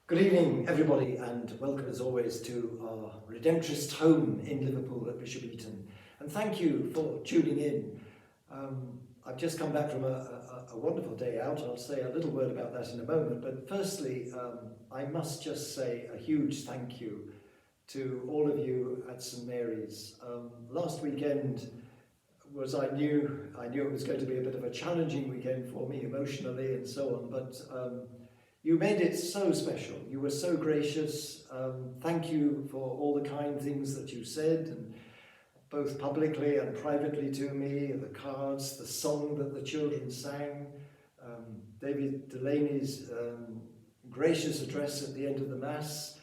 Good evening, everybody, and welcome as always to our Redemptorist home in Liverpool at Bishop Eton. And thank you for tuning in. I've just come back from a wonderful day out. I'll say a little word about that in a moment. But firstly, I must just say a huge thank you to all of you at St Mary's. Last weekend I knew it was going to be a bit of a challenging weekend for me emotionally and so on, but you made it so special. You were so gracious. Thank you for all the kind things that you said, and both publicly and privately to me, the cards, the song that the children sang, David Delaney's gracious address at the end of the Mass,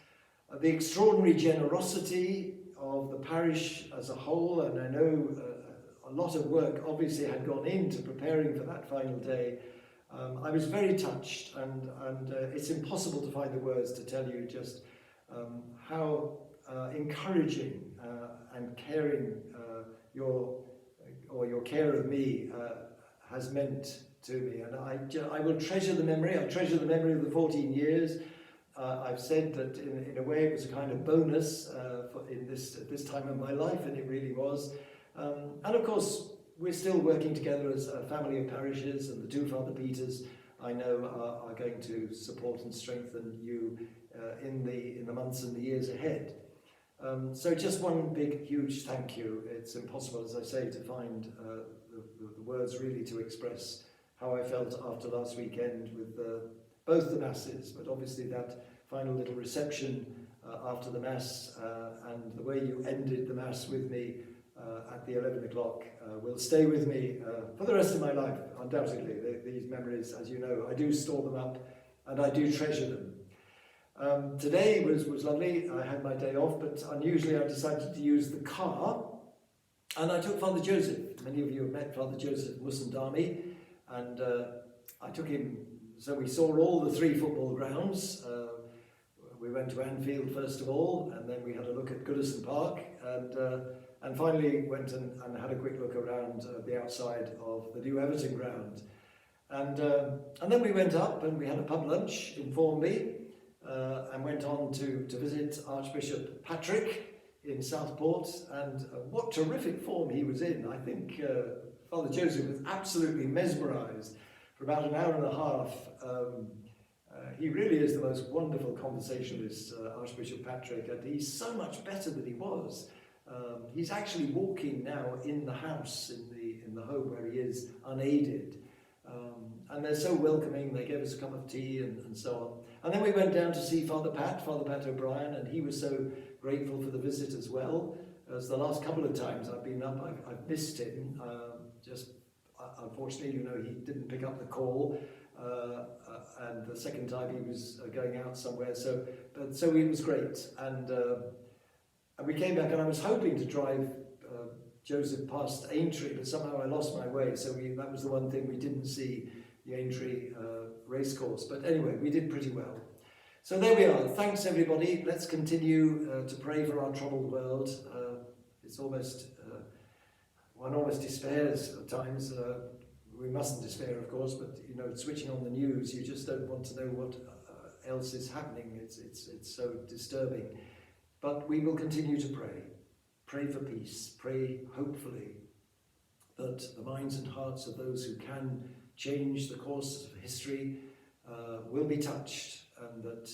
the extraordinary generosity of the parish as a whole, and I know a lot of work obviously had gone into preparing for that final day. I was very touched, and it's impossible to find the words to tell you just how encouraging and caring your care of me has meant to me, and I will treasure the memory. I treasure the memory of the 14 years. I've said that in a way it was a kind of bonus at this time of my life, and it really was. And of course, we're still working together as a family of parishes, and the two Father Peters I know are going to support and strengthen you in the months and the years ahead. So just one big, huge thank you. It's impossible, as I say, to find the words really to express how I felt after last weekend with both the Masses, but obviously that final little reception after the Mass and the way you ended the Mass with me at the 11 o'clock will stay with me for the rest of my life, undoubtedly. These memories, as you know, I do store them up and I do treasure them. Today was lovely. I had my day off, but unusually I decided to use the car, and I took Father Joseph. Many of you have met Father Joseph Musandami, and I took him, so we saw all the three football grounds. We went to Anfield first of all, and then we had a look at Goodison Park, and finally went and had a quick look around the outside of the new Everton ground. And then we went up and we had a pub lunch in Formby, and went on to visit Archbishop Patrick in Southport, and what terrific form he was in. I think Father Joseph was absolutely mesmerised for about an hour and a half. He really is the most wonderful conversationalist, Archbishop Patrick, and he's so much better than he was. He's actually walking now in the house, in the home where he is, unaided. And they're so welcoming. They gave us a cup of tea and so on. And then we went down to see Father Pat O'Brien, and he was so grateful for the visit as well. As the last couple of times I've been up, I've missed him. Unfortunately, he didn't pick up the call. And the second time he was going out somewhere. So it was great. And we came back, and I was hoping to drive Joseph past Aintree, but somehow I lost my way. So that was the one thing we didn't see, the Aintree racecourse. But anyway, we did pretty well. So there we are. Thanks, everybody. Let's continue to pray for our troubled world. It's almost, one almost despairs at times. We mustn't despair, of course, but switching on the news, you just don't want to know what else is happening. It's so disturbing. But we will continue to pray. Pray for peace. Pray, hopefully, that the minds and hearts of those who can change the course of history will be touched, and that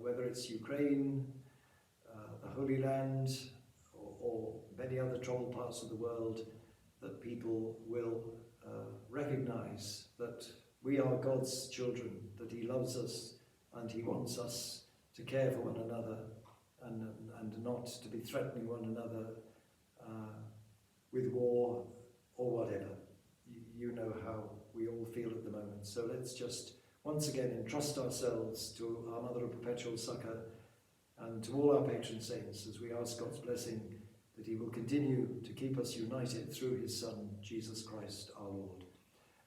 whether it's Ukraine, the Holy Land, or many other troubled parts of the world, that people will recognize that we are God's children, that he loves us and he wants us to care for one another, and not to be threatening one another with war or whatever. You know how we all feel at the moment. So let's just once again entrust ourselves to our Mother of Perpetual Succour and to all our patron saints, as we ask God's blessing that he will continue to keep us united through his Son, Jesus Christ our Lord.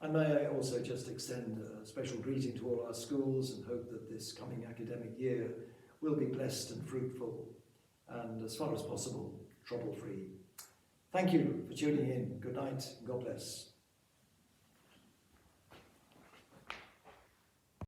And may I also just extend a special greeting to all our schools, and hope that this coming academic year will be blessed and fruitful, and as far as possible, trouble-free. Thank you for tuning in. Good night, and God bless.